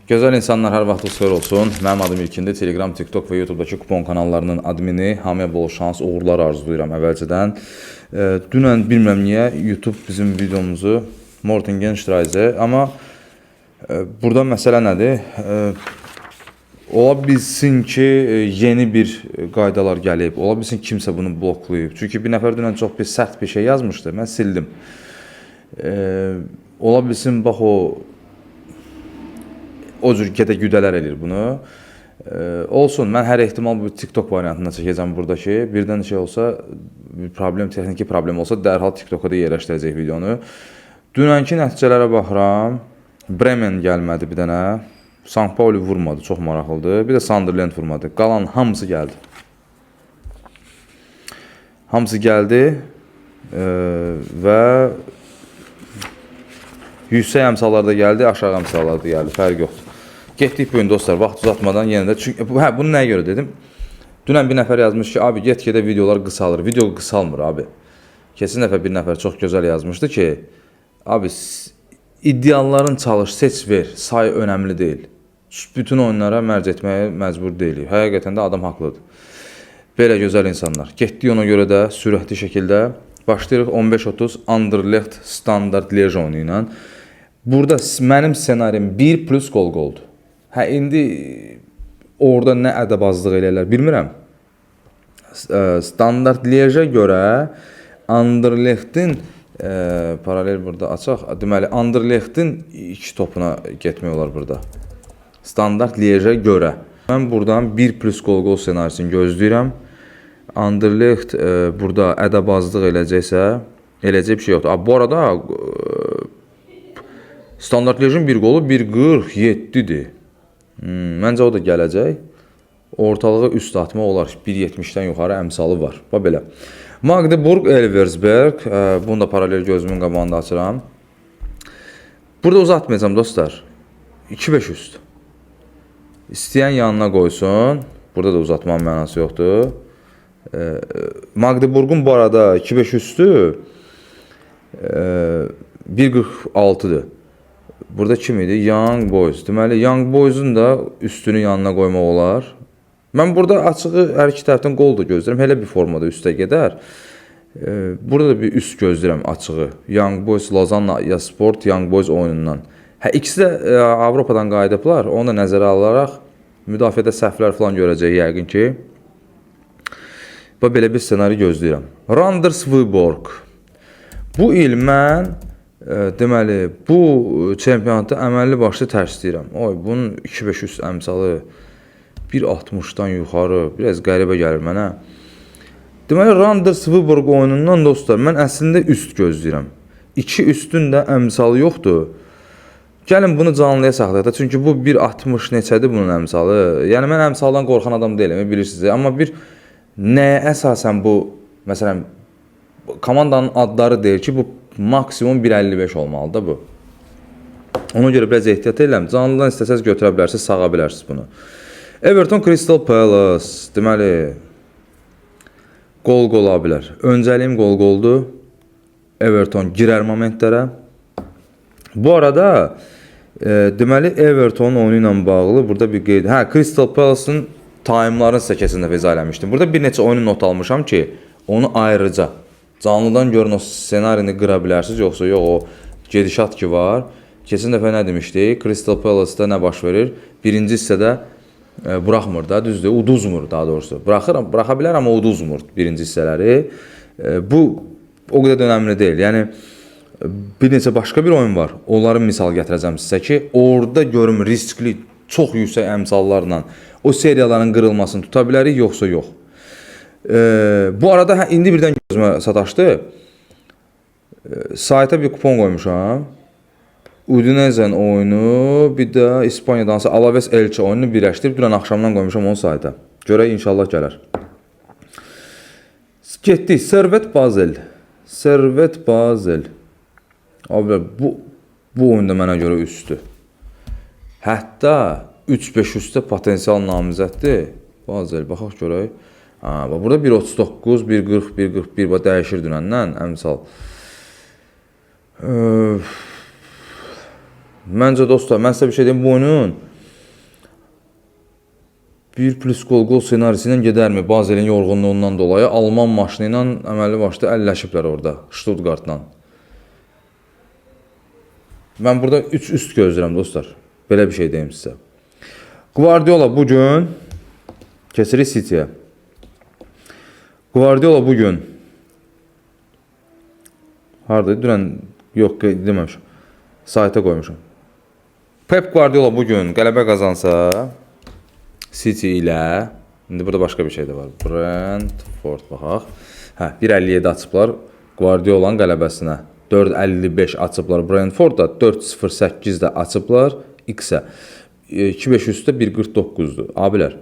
Gözəl insanlar, hər vaxtınız xeyir olsun. Mənim adım İlkindir. Telegram, TikTok və YouTube'dakı kupon kanallarının admini. Hamıya bol şans, uğurlar arzulayıram əvvəlcədən. Dünən bilmirəm niyə YouTube bizim videomuzu Mortingen-Streise, amma burada məsələ nədir? Ola bilsin ki, yeni bir qaydalar gəlib. Ola bilsin kimsə bunu bloklayıb. Çünki bir nəfər dünən çox bir sərt bir şey yazmışdı. Mən sildim. Ola bilsin, bax o cür gedə-güdələr edir bunu. Olsun, mən hər ehtimal bu TikTok variantında çəkəcəm buradakı. Birdən şey olsa, bir problem, texniki problem olsa, dərhal TikTok'a da yerləşdirəcək videonu. Dünənki nəticələrə baxıram. Bremen gəlmədi bir dənə. St. Pauli vurmadı, çox maraqlıdır. Bir də Sunderland vurmadı. Qalan hamısı gəldi. Hamısı gəldi və yüksək əmsallarda gəldi, aşağı əmsallarda gəldi. Fərq yoxdur. Getdik bu gün dostlar, vaxt uzatmadan yenə də. Çünki bunu nəyə görə dedim? Dünən bir nəfər yazmış ki, abi get-gedə videolar qısalır. Video qısalmır abi. Keçən dəfə bir nəfər çox gözəl yazmışdı ki, abi idealların çalış, seç, ver. Say önəmli deyil. Bütün oyunlara mərc etməyə məcbur deyilik. Həqiqətən də adam haqlıdır. Belə gözəl insanlar. Getdik ona görə də sürətli şəkildə başlayırıq 15-30 Anderlecht standart Liège oyunu ilə. Burada mənim ssenarim 1 plus qol-qoldur. İndi orada nə ədəbazlıq eləyərlər bilmirəm. Standart Liège-ə görə Anderlechtin paralel burada açaq. Deməli, Anderlechtin 2 topuna getmək olar burada. Standart Liège-ə görə. Mən buradan 1 plus qol-qol ssenarisini gözləyirəm. Anderlecht burada ədəbazlıq eləcəksə, eləcək bir şey yoxdur. Bu arada Standart Liège-in bir qolu 1.47-dir. Məncə o da gələcək. Ortalığı üst atma olar. 1.70-dən yuxarı əmsalı var. Bax belə. Magdeburg, Elversberg. Bunu da paralel gözümün qabağında açıram. Burada uzatmayacağım dostlar. 2-5 üst. İstəyən yanına qoysun. Burada da uzatmanın mənası yoxdur. Magdeburg'un bu arada 2-5 üstü 1.46'dır. Burada kim idi? Young Boys. Deməli, Young Boys'un da üstünü yanına qoymaq olar. Mən burada açığı hər iki tərəfdən qol da gözləyirəm. Elə bir formada üstə gedər. Burada da bir üst gözləyirəm açığı. Young Boys, Lozanna Sport, Young Boys oyunundan. İkisi də Avropadan qayıdıblar. Onu da nəzərə alaraq müdafiədə səhvlər falan görəcək yəqin ki. Və belə bir ssenari gözləyirəm. Randers Viborg. Bu il mən deməli, bu çempionatda əməlli başlı tərsləyirəm. Bunun 2-5 üst əmsalı 1.60-dan yuxarı, biraz qəribə gəlir mənə. Deməli, Randers Viborg oyunundan dostlar, mən əslində üst gözləyirəm. 2 üstün də əmsalı yoxdur. Gəlin bunu canlıya saxlayaq da, çünki bu 1.60 neçədir bunun əmsalı. Yəni, mən əmsaldan qorxan adam deyiləm, bilirsiniz. Amma bir nəyə əsasən bu, məsələn, komandanın adları deyir ki, bu maksimum 1.55 olmalıdır bu. Ona görə biraz ehtiyat edirəm. Canlıdan istəsəz götürə bilərsiniz, sağa bilərsiniz bunu. Everton Crystal Palace. Deməli, qol-qol ola bilər. Öncəliyim qol-qoldur. Everton girər momentlərə. Bu arada, deməli, Everton oyunu ilə bağlı burada bir qeyd. Crystal Palace'ın time'larını sizə kesin dəfə izah eləmişdim. Burada bir neçə oyunu not almışam ki, onu ayrıca canlıdan görün o ssenarini qıra bilərsiniz, yoxsa yox o gedişat ki var. Keçən dəfə nə demişdik? Crystal Palace'da nə baş verir? Birinci hissədə buraxmır da, düzdür, uduzmur daha doğrusu. Buraxa bilər, amma uduzmur birinci hissələri. Bu o qədər də önəmli deyil. Yəni, bir neçə başqa bir oyun var. Onların misal gətirəcəm sizə ki, orada görüm riskli, çox yüksək əmsallarla o seriyaların qırılmasını tuta bilərik, yoxsa yox. Bu arada indi birdən gözümə sataşdı. Sayta bir kupon qoymuşam. Udinese'nin oyunu, bir də İspaniyadansa Alaves Elche oyununu birləşdirib dünən axşamdan qoymuşam onu sayta. Görək inşallah gələr. Getdik. Servet Basel. Servet Basel. Abi bu oyunda mənə görə üstü. Hətta 3-5 üstə potensial namizəddir. Basel, baxaq görək. Burada 1.39, 1.40, 1.41 dəyişir dünəndən əmsal. Məncə dostlar, mən sizə bir şey deyim, bu oyunun bir plus gol senarisi ilə gedərmi? Bazelin yorğunluğundan dolayı Alman maşını ilə əməlli başda əlləşiblər orada Stuttgartla. Mən burada 3 üst gözləyirəm dostlar. Belə bir şey deyim sizə. Guardiola bugün keçirik City'yə. Guardiola bugün harada dünən yox deməmişəm. Sayta qoymuşam. Pep Guardiola bugün qələbə qazansa City ilə, indi burada başqa bir şey də var. Brentford baxaq. 1.57 açıblar Guardiola'nın qələbəsinə. 4.55 açıblar Brentfordda, 4.08 də açıblar X-ə. 2.500-də 1.49-dur. Abilər.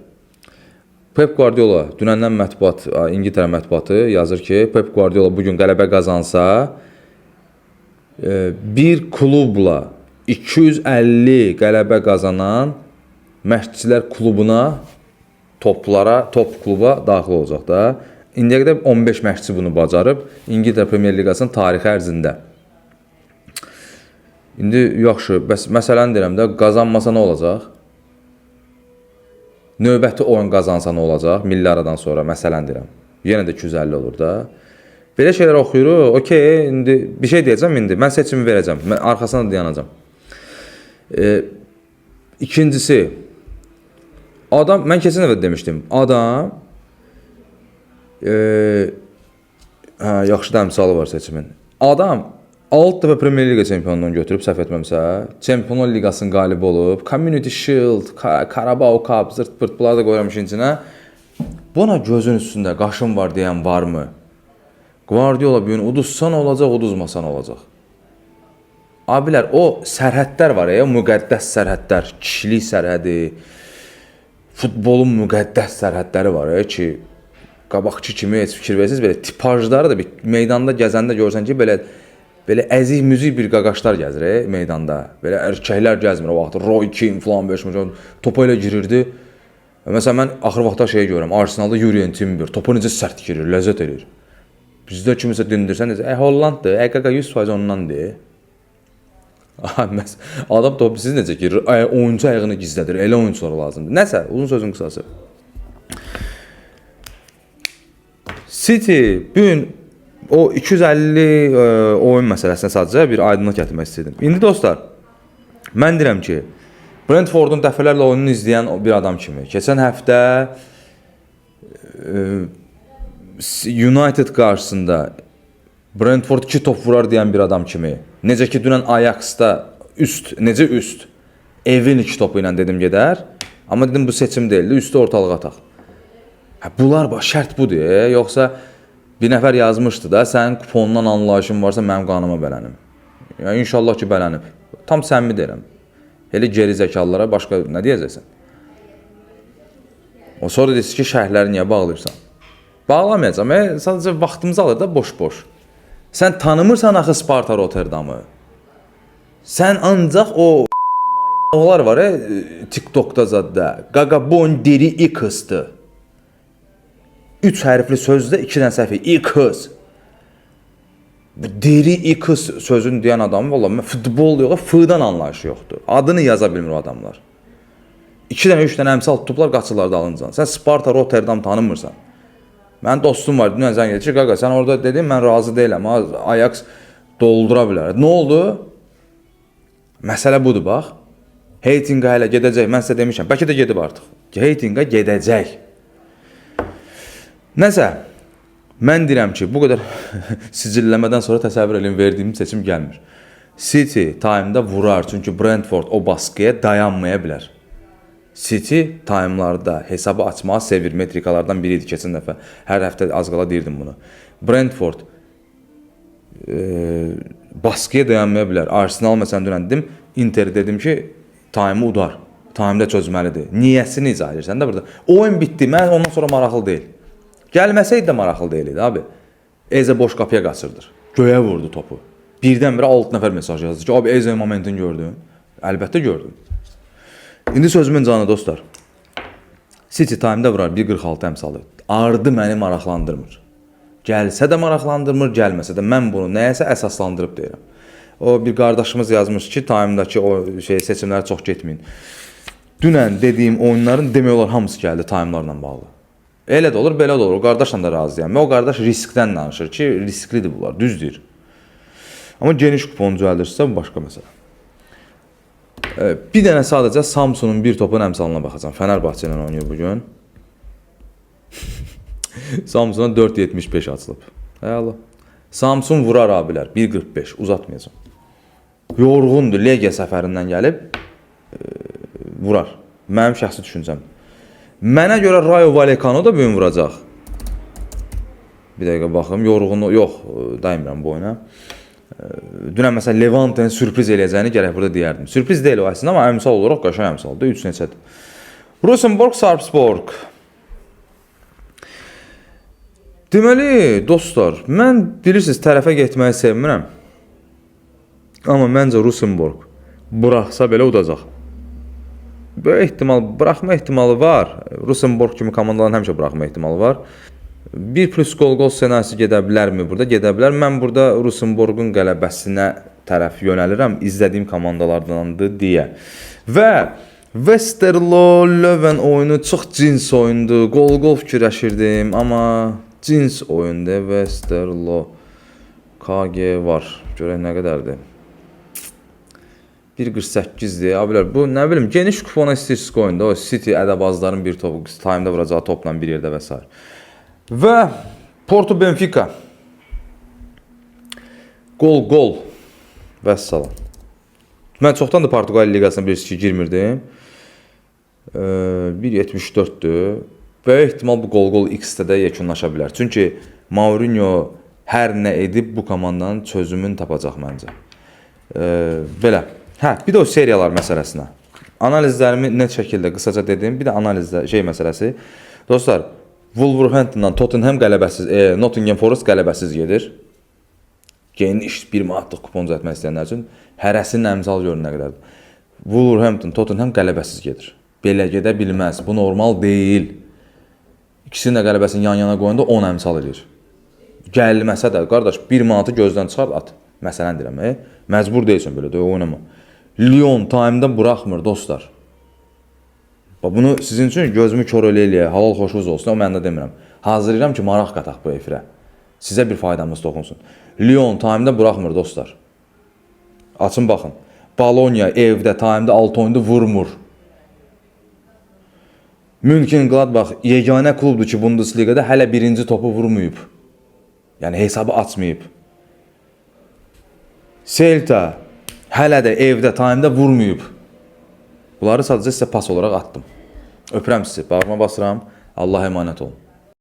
Pep Guardiola dünəndən mətbuat, İngiltərə mətbuatı yazır ki, Pep Guardiola bugün qələbə qazansa bir klubla 250 qələbə qazanan məşqçilər klubuna, top kluba daxil olacaq da. İndiyə qədər 15 məşqçi bunu bacarıb İngiltərə Premyer Liqasının tarixi ərzində. İndi yaxşı, bəs məsələni deyirəm də, qazanmasa nə olacaq? Növbəti oyun qazansa nə olacaq? Milli aradan sonra məsələni deyirəm. Yenə də 250 olur da. Belə şeylər oxuyuruq. Okey, indi bir şey deyəcəm indi. Mən seçimi verəcəm. Mən arxasına dayanacam. İkincisi, adam, mən keçən dəfə demişdim. Adam yaxşı da misalı var seçimin. Adam 6 dəfə Premier Liqa çempionluğunu götürüb, səhv etməmsə, Çempionlar Liqasının qalibi olub, Community Shield, Carabao Cup, zırt-pırt bunları da qoyuram işin içinə. Buna gözün üstündə qaşın var deyən varmı? Guardiola bugün uduzsan olacaq, uduzmasan olacaq. Abilər, o sərhədlər var ya, müqəddəs sərhədlər, kişilik sərhədi, futbolun müqəddəs sərhədləri var ya ki, qabaqçı kimi heç fikir versiniz, belə tipajları da bir meydanda gəzəndə görsən ki, belə əzik-müzik bir qaqaşlar gəzir meydanda. Belə erkəklər gəzmir o vaxt. Roy Keane falan beşmiş, topa ilə girirdi. Məsələn, mən axır vaxtda şeyi görürəm, Arsenalda Jurgen Timber, topa necə sərt girir, ləzzət edir. Bizdə kimisə dindirsən, Hollanddır, qaqa 100% ondandır. Adam topu siz necə girir, oyuncu ayağını gizlədir, elə oyuncular lazımdır. Nəsə, uzun sözün qısası. City bugün o 250 oyun məsələsinə sadəcə bir aydınlıq gətirmək istədim. İndi dostlar, mən deyirəm ki, Brentfordun dəfələrlə oyununu izləyən bir adam kimi, keçən həftə United qarşısında Brentford 2 top vurar deyən bir adam kimi, necə ki dünən Ajax'da necə üst, evin 2 topu ilə dedim gedər, amma dedim bu seçim deyildi, üstü ortalığa ataq. Bunlar şərt budur, yoxsa bir nəfər yazmışdı da, sənin kuponundan anlayışın varsa mənim qanıma bələnim. Yəni, inşallah ki bələnib. Tam səmimi deyirəm. Elə geri zəkalılara başqa nə deyəcəksən? O sonra deyirsin ki, şərhləri niyə bağlayırsan? Bağlamayacam, sadəcə vaxtımızı alır da boş-boş. Sən tanımırsan axı Sparta Rotterdamı. Sən ancaq o maymalar var TikTok'da zadda. Qaqabon deri ikısdır. 3 hərfli sözdə 2 dənə səhvi. İkıs. Bu deri ikıs sözünü deyən adam vallahi futbol yox, fıdan anlayışı yoxdur. Adını yaza bilmir o adamlar. 2 dənə 3 dənə əmsal tutublar, qaçırlar dalıncan. Sən Sparta Rotterdam tanımırsan. Mənim dostum var, dünən zəng edir ki, qaqa sən orada dedin, mən razı deyiləm, Ajax doldura bilər. Nə oldu? Məsələ budur, bax. Heitinga hələ gedəcək, mən sizə demişəm, bəlkə də gedib artıq. Heitinga gedəcək. Nəsə, mən deyirəm ki, bu qədər sicilləmədən sonra təsəvvür edin, verdiyim seçim gəlmir. City time'da vurar, çünki Brentford o baskıya dayanmaya bilər. City time'larda hesabı açmağı sevir, metrikalardan biriydi keçən dəfə. Hər həftə az qala deyirdim bunu. Brentford baskıya dayanmaya bilər. Arsenal məsələn dünən dedim, Inter dedim ki, time'ı udar. Time'da çözməlidir. Niyəsini izah edirsən də burada. Oyun bitdi, mən ondan sonra maraqlı deyil. Gəlməsəydi də maraqlı deyildi abi. Eze boş qapıya qaçırdır. Göyə vurdu topu. Birdən-birə 6 nəfər mesaj yazdı ki, abi Eze momentini gördün. Əlbəttə gördüm. İndi sözümün canı dostlar. City time'da vurar 1.46 əmsalı. Ardı məni maraqlandırmır. Gəlsə də maraqlandırmır, gəlməsə də mən bunu nəyəsə əsaslandırıb deyirəm. O bir qardaşımız yazmış ki, time'dakı o seçimlərə çox getməyin. dünən dediyim oyunların demək olar hamısı gəldi timelarla bağlı. Elə də olur, belə də olur. O qardaşla da razıyam. O qardaş riskdən danışır ki, risklidir bunlar, düzdür. Amma geniş kupon düzəldirsə bu başqa məsələ. Bir dənə sadəcə Samsunun bir topun əmsalına baxacağam. Fenerbahçe ilə oynayır bugün. Samsun'a 4.75 açılıb. Həyalı. Samsun vurar abilər. 1.45 uzatmayacağım. Yorğundur. Legia səfərindən gəlib vurar. Mənim şəxsi düşüncəm. Mənə görə Rayo Vallecano da bugün vuracaq. Bir dəqiqə baxım. Yorğunu yox, daimmirəm bu oyuna. Dünən məsələn Levante'nin sürpriz eləyəcəyini gərək burada deyərdim. Sürpriz deyil o əslində, amma əmsal olaraq qəşəng əmsaldır. 3 neçədir. Rosenborg Sarpsborg. Deməli, dostlar, mən bilirsiniz tərəfə getməyi sevmirəm. Amma məncə Rosenborg buraxsa belə udacaq. Böyük ehtimal, buraxma ehtimalı var. Rosenborg kimi komandaların həmişə buraxma ehtimalı var. 1 plus gol senarisi gedə bilərmi burada? Gedə bilər. Mən burada Rosenborgun qələbəsinə tərəf yönəlirəm. İzlədiyim komandalardandır deyə. Və Westerlo Löwen oyunu çox cins oyundur. Gol fikirləşirdim, amma cins oyunda Westerlo KG var. Görək nə qədərdir. 1.48'dir. Abiler bu nə bilim geniş kupona istəyirsiniz oyunda. O City ədəbazların bir topu time'da vuracağı topla bir yerdə və s. Və Porto Benfica. Gol. Vəssalam. Mən çoxdan da Portuqaliya liqasına bilirsiniz ki, girmirdim. 1.74'dür. Böyük ehtimal bu gol X-də də yekunlaşa bilər. Çünki Mourinho hər nə edib bu komandanın çözümünü tapacaq məncə. Belə. Bir də o seriyalar məsələsinə. Analizlərimi net şəkildə qısaca dedim. Bir də analizdə məsələsi. Dostlar, Wolverhamptondan Tottenham qələbəsiz, Nottingham Forest qələbəsiz gedir. Geniş 1 manatlıq kupon düzəltmək istəyənlər üçün hərəsinin əmsal görün nə qədərdir. Wolverhampton, Tottenham qələbəsiz gedir. Belə gedə bilməz. Bu normal deyil. İkisinin də qələbəsini yan-yana qoyanda 10 əmsal edir. Gəlməsə də, qardaş, 1 manatı gözdən çıxart, at. Məsələn deyirəm, məcbur deyilsən belə, oynama. Lyon time'da buraxmır, dostlar. Bunu sizin üçün gözümü kör eləyə, halal xoşunuz olsun, o mən də demirəm. Hazırlayıram ki, maraq qataq bu efirə. Sizə bir faydamız toxunsun. Lyon time'da buraxmır, dostlar. Açın, baxın. Bologna evdə time'da 6 oyunda vurmur. München-Gladbach yeganə klubdur ki, Bundesligada hələ birinci topu vurmayıb. Yəni hesabı açmayıb. Celta hələ də evdə time'da vurmayıb. Bunları sadəcə sizə pas olaraq atdım. Öpürəm sizi, bağırma basıram. Allah emanet olun.